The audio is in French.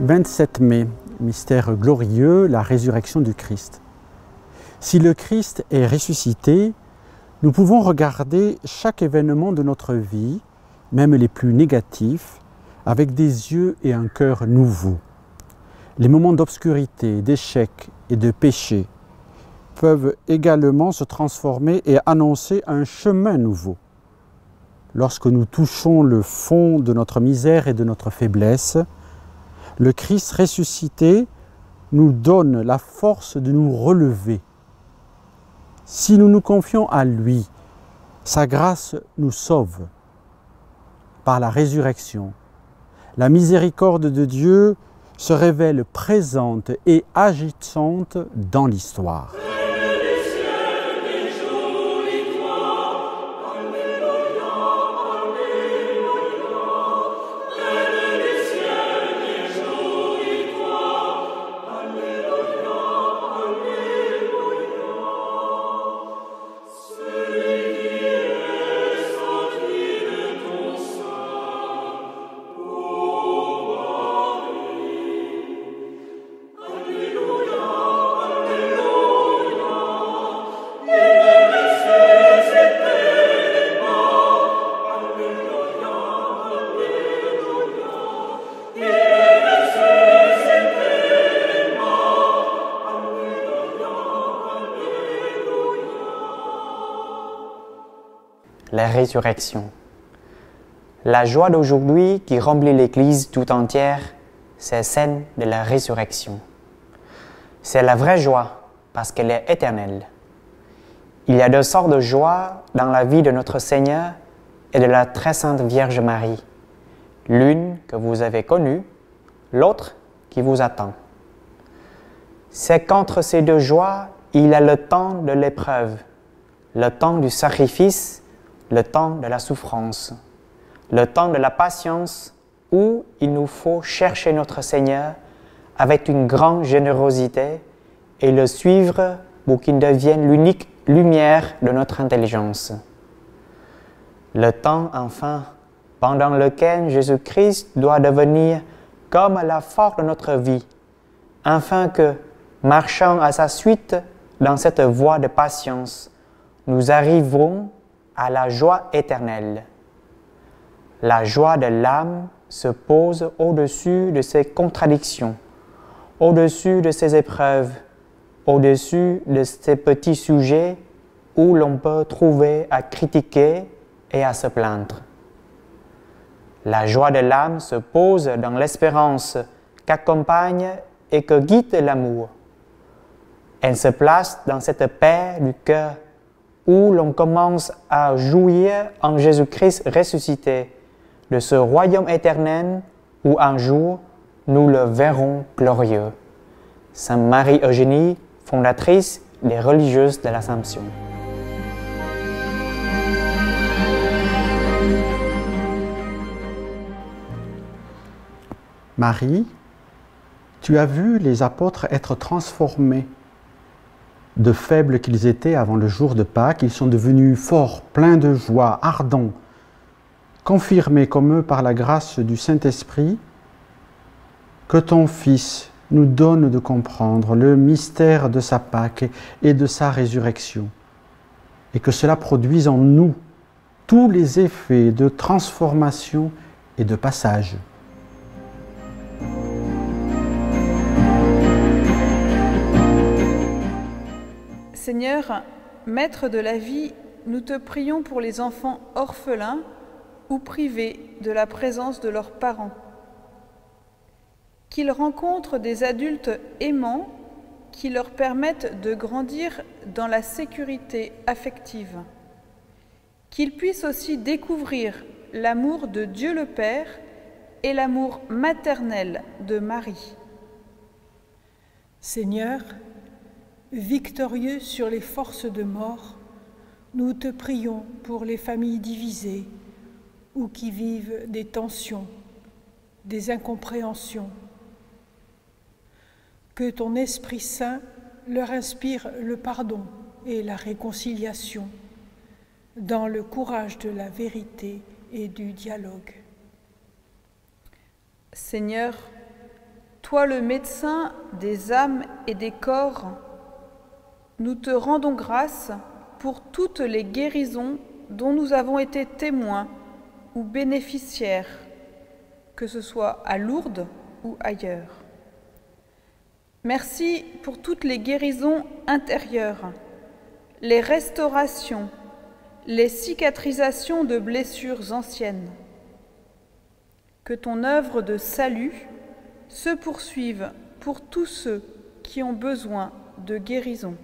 27 mai, mystère glorieux, la résurrection du Christ. Si le Christ est ressuscité, nous pouvons regarder chaque événement de notre vie, même les plus négatifs, avec des yeux et un cœur nouveaux. Les moments d'obscurité, d'échec et de péché peuvent également se transformer et annoncer un chemin nouveau. Lorsque nous touchons le fond de notre misère et de notre faiblesse, le Christ ressuscité nous donne la force de nous relever. Si nous nous confions à lui, sa grâce nous sauve. Par la résurrection, la miséricorde de Dieu se révèle présente et agissante dans l'histoire. La résurrection. La joie d'aujourd'hui qui remplit l'Église tout entière, c'est celle de la résurrection. C'est la vraie joie parce qu'elle est éternelle. Il y a deux sortes de joie dans la vie de notre Seigneur et de la très sainte Vierge Marie. L'une que vous avez connue, l'autre qui vous attend. C'est qu'entre ces deux joies, il y a le temps de l'épreuve, le temps du sacrifice, le temps de la souffrance, le temps de la patience où il nous faut chercher notre Seigneur avec une grande générosité et le suivre pour qu'il devienne l'unique lumière de notre intelligence. Le temps, enfin, pendant lequel Jésus-Christ doit devenir comme la force de notre vie, afin que, marchant à sa suite dans cette voie de patience, nous arriverons à la joie éternelle. La joie de l'âme se pose au-dessus de ses contradictions, au-dessus de ses épreuves, au-dessus de ces petits sujets où l'on peut trouver à critiquer et à se plaindre. La joie de l'âme se pose dans l'espérance qu'accompagne et que guide l'amour. Elle se place dans cette paix du cœur où l'on commence à jouir en Jésus-Christ ressuscité de ce royaume éternel où un jour nous le verrons glorieux. Sainte Marie-Eugénie, fondatrice des religieuses de l'Assomption. Marie, tu as vu les apôtres être transformés. De faibles qu'ils étaient avant le jour de Pâques, ils sont devenus forts, pleins de joie, ardents, confirmés comme eux par la grâce du Saint-Esprit. Que ton Fils nous donne de comprendre le mystère de sa Pâque et de sa résurrection, et que cela produise en nous tous les effets de transformation et de passage. Seigneur, Maître de la vie, nous te prions pour les enfants orphelins ou privés de la présence de leurs parents. Qu'ils rencontrent des adultes aimants qui leur permettent de grandir dans la sécurité affective. Qu'ils puissent aussi découvrir l'amour de Dieu le Père et l'amour maternel de Marie. Seigneur, victorieux sur les forces de mort, nous te prions pour les familles divisées ou qui vivent des tensions, des incompréhensions. Que ton Esprit Saint leur inspire le pardon et la réconciliation dans le courage de la vérité et du dialogue. Seigneur, Toi le médecin des âmes et des corps, nous te rendons grâce pour toutes les guérisons dont nous avons été témoins ou bénéficiaires, que ce soit à Lourdes ou ailleurs. Merci pour toutes les guérisons intérieures, les restaurations, les cicatrisations de blessures anciennes. Que ton œuvre de salut se poursuive pour tous ceux qui ont besoin de guérison.